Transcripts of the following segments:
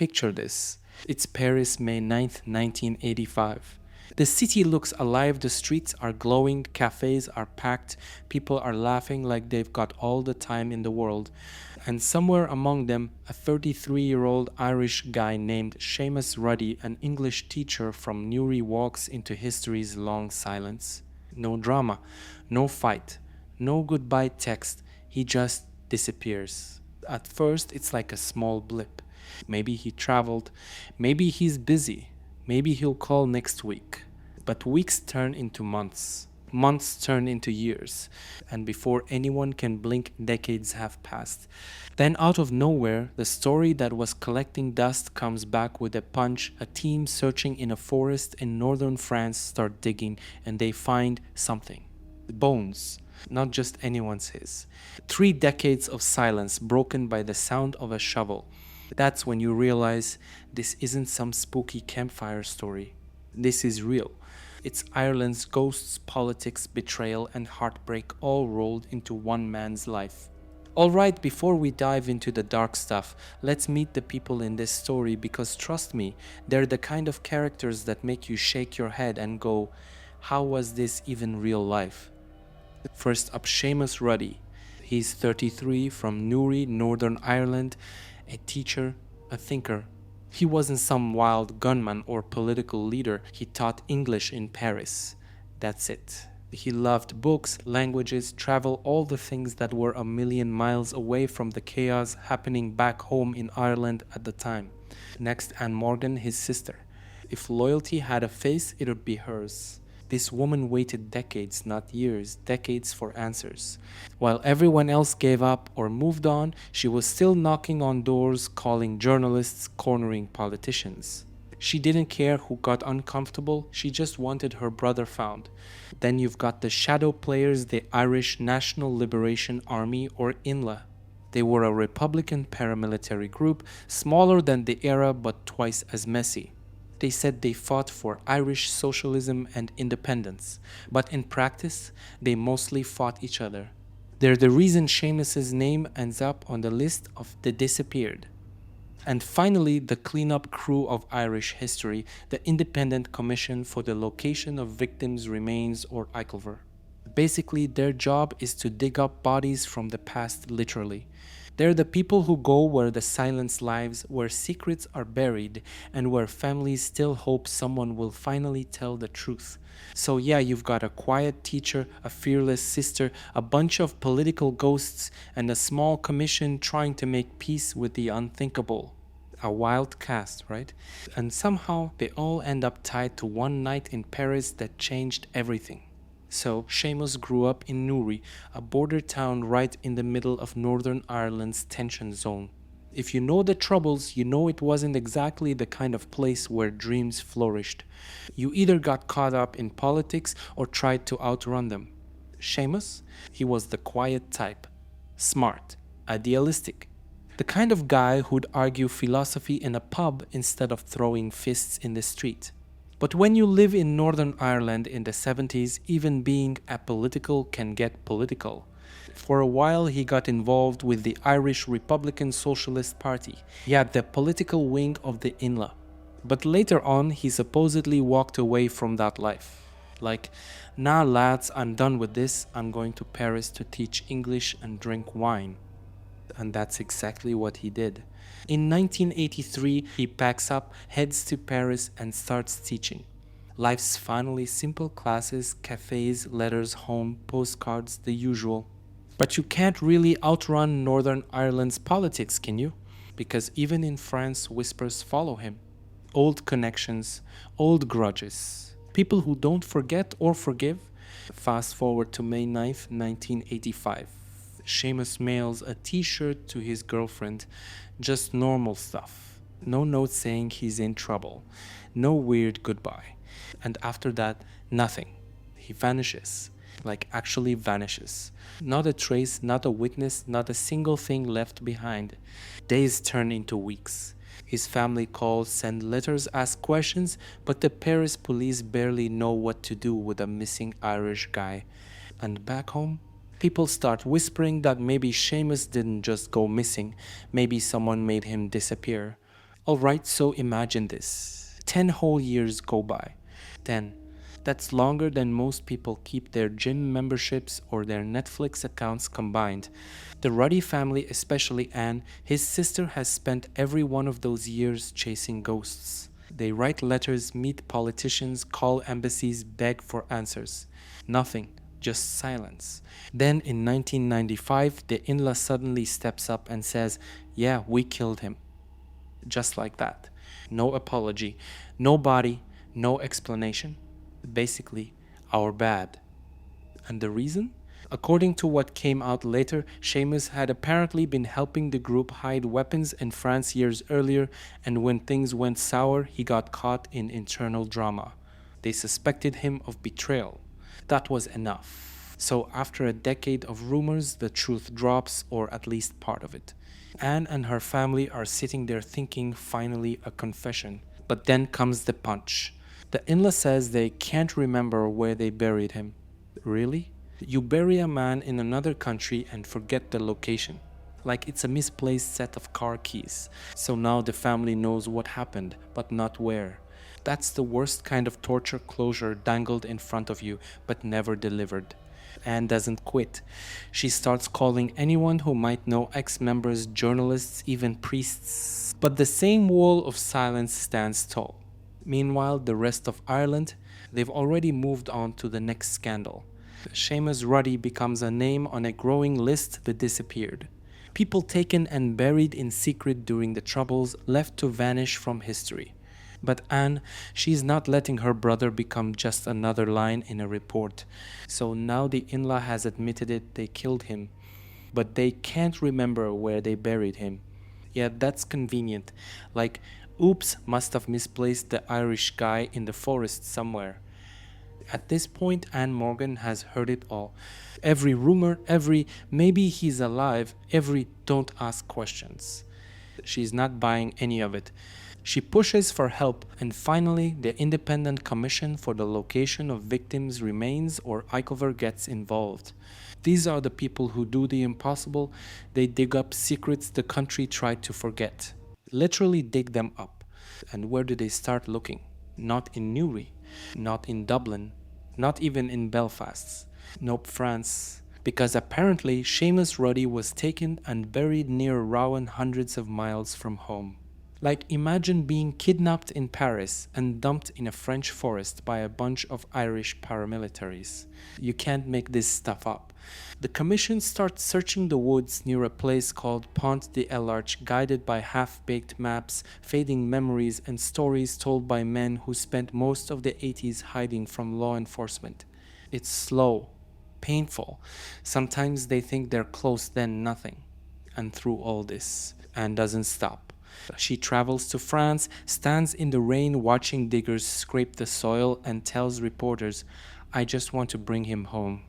picture this. It's Paris, May 9th, 1985. The city looks alive, the streets are glowing, cafes are packed, people are laughing like they've got all the time in the world. And somewhere among them, a 33-year-old Irish guy named Seamus Ruddy, an English teacher from Newry, walks into history's long silence. No drama, no fight, no goodbye text, he just disappears. At first, it's like a small blip. Maybe he traveled, maybe he's busy, maybe he'll call next week. But weeks turn into months. Months turn into years, and before anyone can blink, decades have passed. Then out of nowhere, the story that was collecting dust comes back with a punch. A team searching in a forest in northern France start digging, and they find something. Bones. Not just anyone's his. 3 decades of silence broken by the sound of a shovel. That's when you realize this isn't some spooky campfire story. This is real. It's Ireland's ghosts, politics, betrayal, and heartbreak all rolled into one man's life. Alright, before we dive into the dark stuff, let's meet the people in this story because trust me, they're the kind of characters that make you shake your head and go, how was this even real life? First up, Seamus Ruddy. He's 33, from Newry, Northern Ireland, a teacher, a thinker. He wasn't some wild gunman or political leader. He taught English in Paris. That's it. He loved books, languages, travel, all the things that were a million miles away from the chaos happening back home in Ireland at the time. Next, Anne Morgan, his sister. If loyalty had a face, it would be hers. This woman waited decades, not years, decades for answers. While everyone else gave up or moved on, she was still knocking on doors, calling journalists, cornering politicians. She didn't care who got uncomfortable, she just wanted her brother found. Then you've got the shadow players, the Irish National Liberation Army, or INLA. They were a Republican paramilitary group, smaller than the era but twice as messy. They said they fought for Irish socialism and independence, but in practice, they mostly fought each other. They're the reason Seamus's name ends up on the list of the disappeared. And finally, the cleanup crew of Irish history, the Independent Commission for the Location of Victims' Remains, or ICLVR. Basically, their job is to dig up bodies from the past literally. They're the people who go where the silence lives, where secrets are buried, and where families still hope someone will finally tell the truth. So yeah, you've got a quiet teacher, a fearless sister, a bunch of political ghosts, and a small commission trying to make peace with the unthinkable. A wild cast, right? And somehow they all end up tied to one night in Paris that changed everything. So, Seamus grew up in Newry, a border town right in the middle of Northern Ireland's tension zone. If you know the Troubles, you know it wasn't exactly the kind of place where dreams flourished. You either got caught up in politics or tried to outrun them. Seamus? He was the quiet type. Smart. Idealistic. The kind of guy who'd argue philosophy in a pub instead of throwing fists in the street. But when you live in Northern Ireland in the 70s, even being apolitical can get political. For a while, he got involved with the Irish Republican Socialist Party. He had the political wing of the INLA. But later on, he supposedly walked away from that life. Like, nah lads, I'm done with this, I'm going to Paris to teach English and drink wine. And that's exactly what he did. In 1983, he packs up, heads to Paris, and starts teaching. Life's finally simple classes, cafes, letters home, postcards, the usual. But you can't really outrun Northern Ireland's politics, can you? Because even in France, whispers follow him. Old connections, old grudges. People who don't forget or forgive. Fast forward to May 9th, 1985. Seamus mails a t-shirt to his girlfriend, just normal stuff. No note saying he's in trouble. No weird goodbye. And after that, nothing. He vanishes. Like actually vanishes. Not a trace, not a witness, not a single thing left behind. Days turn into weeks. His family calls, send letters, ask questions, but the Paris police barely know what to do with a missing Irish guy. And back home, people start whispering that maybe Seamus didn't just go missing, maybe someone made him disappear. Alright, so imagine this. 10 whole years go by. 10. That's longer than most people keep their gym memberships or their Netflix accounts combined. The Ruddy family, especially Anne, his sister, has spent every one of those years chasing ghosts. They write letters, meet politicians, call embassies, beg for answers. Nothing, just silence. Then in 1995, the in-law suddenly steps up and says, "Yeah, we killed him." Just like that. No apology, no body, no explanation. Basically, our bad. And the reason? According to what came out later, Seamus had apparently been helping the group hide weapons in France years earlier, and when things went sour, he got caught in internal drama. They suspected him of betrayal. That was enough. So after a decade of rumors, the truth drops, or at least part of it. Anne and her family are sitting there thinking, finally, a confession. But then comes the punch. The in-law says they can't remember where they buried him. Really? You bury a man in another country and forget the location. Like it's a misplaced set of car keys. So now the family knows what happened, but not where. That's the worst kind of torture closure dangled in front of you, but never delivered. Anne doesn't quit. She starts calling anyone who might know ex-members, journalists, even priests. But the same wall of silence stands tall. Meanwhile, the rest of Ireland, they've already moved on to the next scandal. Seamus Ruddy becomes a name on a growing list that disappeared. People taken and buried in secret during the Troubles, left to vanish from history. But Anne, she's not letting her brother become just another line in a report. So now the in-law has admitted it, they killed him. But they can't remember where they buried him. Yeah, that's convenient. Like, oops, must have misplaced the Irish guy in the forest somewhere. At this point, Anne Morgan has heard it all. Every rumor, every maybe he's alive, every don't ask questions. She's not buying any of it. She pushes for help, and finally, the Independent Commission for the Location of Victims' Remains, or ICOVR, gets involved. These are the people who do the impossible. They dig up secrets the country tried to forget. Literally dig them up. And where do they start looking? Not in Newry, not in Dublin, not even in Belfast. Nope, France. Because apparently Seamus Ruddy was taken and buried near Rowan, hundreds of miles from home. Like, imagine being kidnapped in Paris and dumped in a French forest by a bunch of Irish paramilitaries. You can't make this stuff up. The commission starts searching the woods near a place called Pont de l'Arche, guided by half-baked maps, fading memories, and stories told by men who spent most of the 80s hiding from law enforcement. It's slow, painful. Sometimes they think they're close, then nothing. And through all this, Anne doesn't stop. She travels to France, stands in the rain watching diggers scrape the soil, and tells reporters, "I just want to bring him home."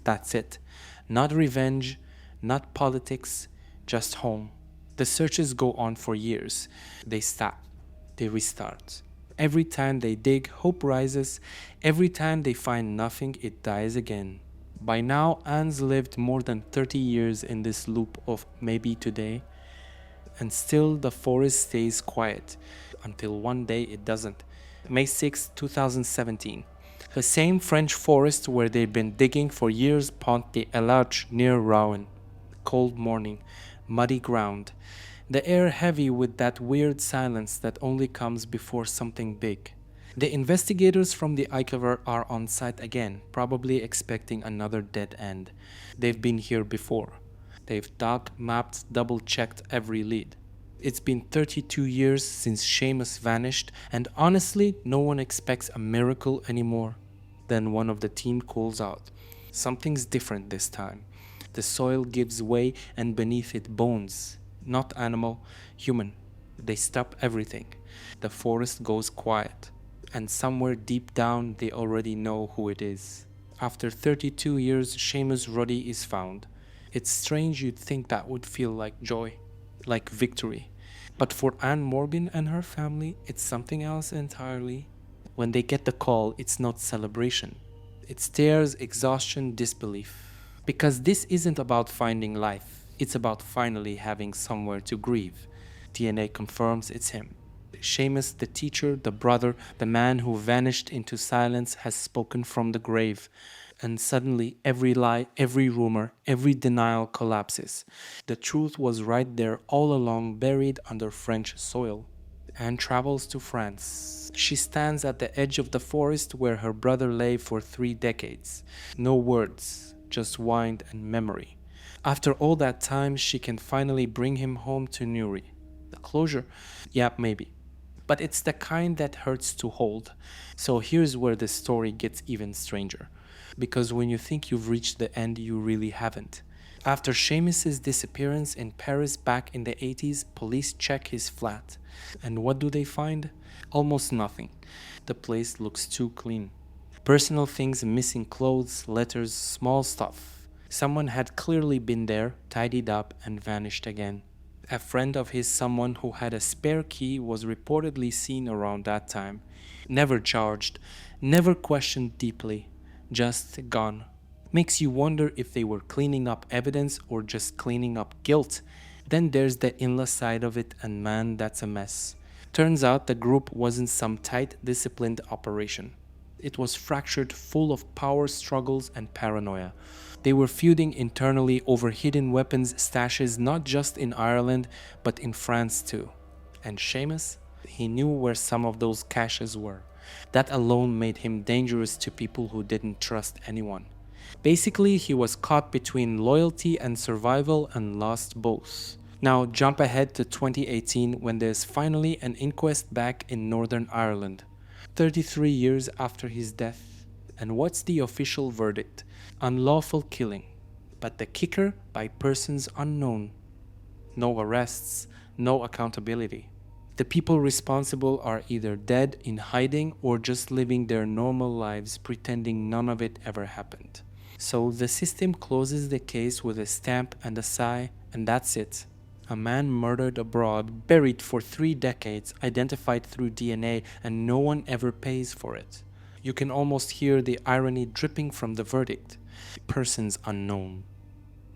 That's it. Not revenge, not politics, just home. The searches go on for years. They stop. They restart. Every time they dig, hope rises. Every time they find nothing, it dies again. By now, Anne's lived more than 30 years in this loop of maybe today. And still the forest stays quiet, until one day it doesn't. May 6, 2017. The same French forest where they've been digging for years, Pont de l'Arche near Rowan. Cold morning, muddy ground. The air heavy with that weird silence that only comes before something big. The investigators from the ICOVR are on site again, probably expecting another dead end. They've been here before. They've dug, mapped, double-checked every lead. It's been 32 years since Seamus vanished, and honestly, no one expects a miracle anymore. Then one of the team calls out. Something's different this time. The soil gives way, and beneath it bones. Not animal, human. They stop everything. The forest goes quiet. And somewhere deep down, they already know who it is. After 32 years, Seamus Ruddy is found. It's strange you'd think that would feel like joy, like victory. But for Anne Morgan and her family, it's something else entirely. When they get the call, it's not celebration. It's tears, exhaustion, disbelief. Because this isn't about finding life. It's about finally having somewhere to grieve. DNA confirms it's him. Seamus, the teacher, the brother, the man who vanished into silence, has spoken from the grave. And suddenly, every lie, every rumor, every denial collapses. The truth was right there all along, buried under French soil. Anne travels to France. She stands at the edge of the forest where her brother lay for 3 decades. No words, just wind and memory. After all that time, she can finally bring him home to Newry. The closure? Yeah, maybe. But it's the kind that hurts to hold. So here's where the story gets even stranger. Because when you think you've reached the end, you really haven't. After Seamus's disappearance in Paris back in the 80s, police check his flat. And what do they find? Almost nothing. The place looks too clean. Personal things, missing clothes, letters, small stuff. Someone had clearly been there, tidied up, and vanished again. A friend of his, someone who had a spare key, was reportedly seen around that time. Never charged, never questioned deeply, just gone. Makes you wonder if they were cleaning up evidence or just cleaning up guilt. Then there's the in-law side of it, and man, that's a mess. Turns out the group wasn't some tight, disciplined operation. It was fractured, full of power struggles and paranoia. They were feuding internally over hidden weapons stashes not just in Ireland, but in France too. And Seamus? He knew where some of those caches were. That alone made him dangerous to people who didn't trust anyone. Basically, he was caught between loyalty and survival and lost both. Now jump ahead to 2018 when there's finally an inquest back in Northern Ireland. 33 years after his death. And what's the official verdict? Unlawful killing. But the kicker, by persons unknown. No arrests, no accountability. The people responsible are either dead, in hiding, or just living their normal lives pretending none of it ever happened. So the system closes the case with a stamp and a sigh, and that's it. A man murdered abroad, buried for 3 decades, identified through DNA, and no one ever pays for it. You can almost hear the irony dripping from the verdict. Persons unknown.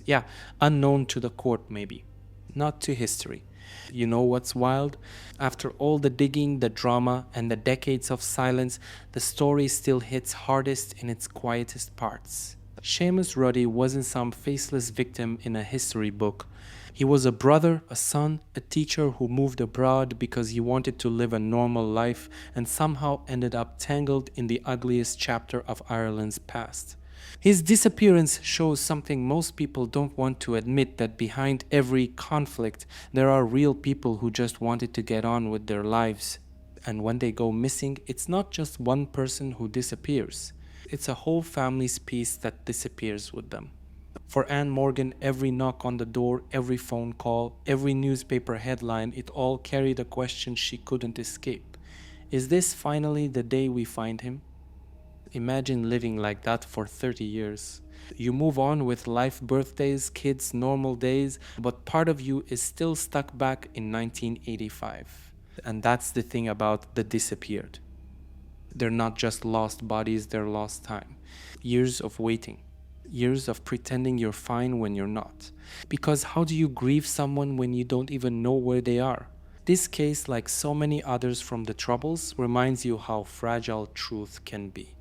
Yeah, unknown to the court maybe, not to history. You know what's wild? After all the digging, the drama, and the decades of silence, the story still hits hardest in its quietest parts. Seamus Ruddy wasn't some faceless victim in a history book. He was a brother, a son, a teacher who moved abroad because he wanted to live a normal life and somehow ended up tangled in the ugliest chapter of Ireland's past. His disappearance shows something most people don't want to admit, that behind every conflict, there are real people who just wanted to get on with their lives. And when they go missing, it's not just one person who disappears. It's a whole family's piece that disappears with them. For Anne Morgan, every knock on the door, every phone call, every newspaper headline, it all carried a question she couldn't escape. Is this finally the day we find him? Imagine living like that for 30 years. You move on with life, birthdays, kids, normal days, but part of you is still stuck back in 1985. And that's the thing about the disappeared. They're not just lost bodies, they're lost time. Years of waiting. Years of pretending you're fine when you're not. Because how do you grieve someone when you don't even know where they are? This case, like so many others from the Troubles, reminds you how fragile truth can be.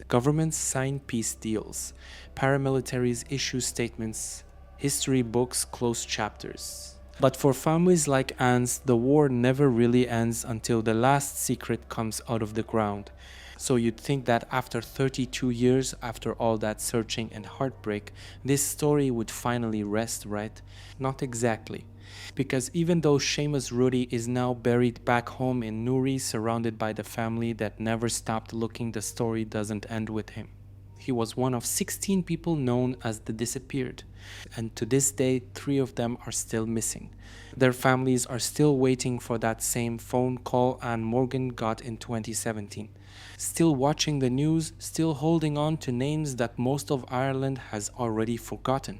Governments sign peace deals. Paramilitaries issue statements. History books close chapters. But for families like Anne's, the war never really ends until the last secret comes out of the ground. So you'd think that after 32 years, after all that searching and heartbreak, this story would finally rest, right? Not exactly. Because even though Seamus Ruddy is now buried back home in Newry, surrounded by the family that never stopped looking, the story doesn't end with him. He was one of 16 people known as the Disappeared, and to this day, 3 of them are still missing. Their families are still waiting for that same phone call Anne Morgan got in 2017. Still watching the news, still holding on to names that most of Ireland has already forgotten.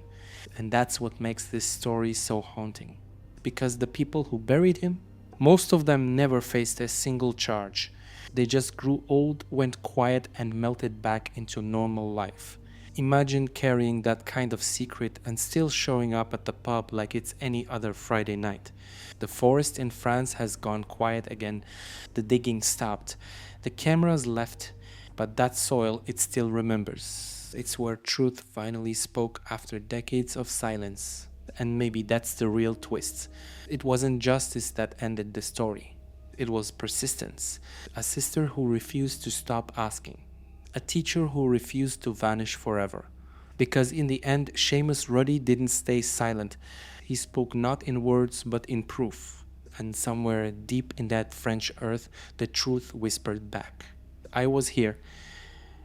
And that's what makes this story so haunting. Because the people who buried him, most of them never faced a single charge. They just grew old, went quiet, and melted back into normal life. Imagine carrying that kind of secret and still showing up at the pub like it's any other Friday night. The forest in France has gone quiet again. The digging stopped. The cameras left, but that soil it still remembers. It's where truth finally spoke after decades of silence. And maybe that's the real twist. It wasn't justice that ended the story. It was persistence. A sister who refused to stop asking. A teacher who refused to vanish forever. Because in the end, Seamus Ruddy didn't stay silent. He spoke not in words but in proof. And somewhere deep in that French earth, the truth whispered back. I was here.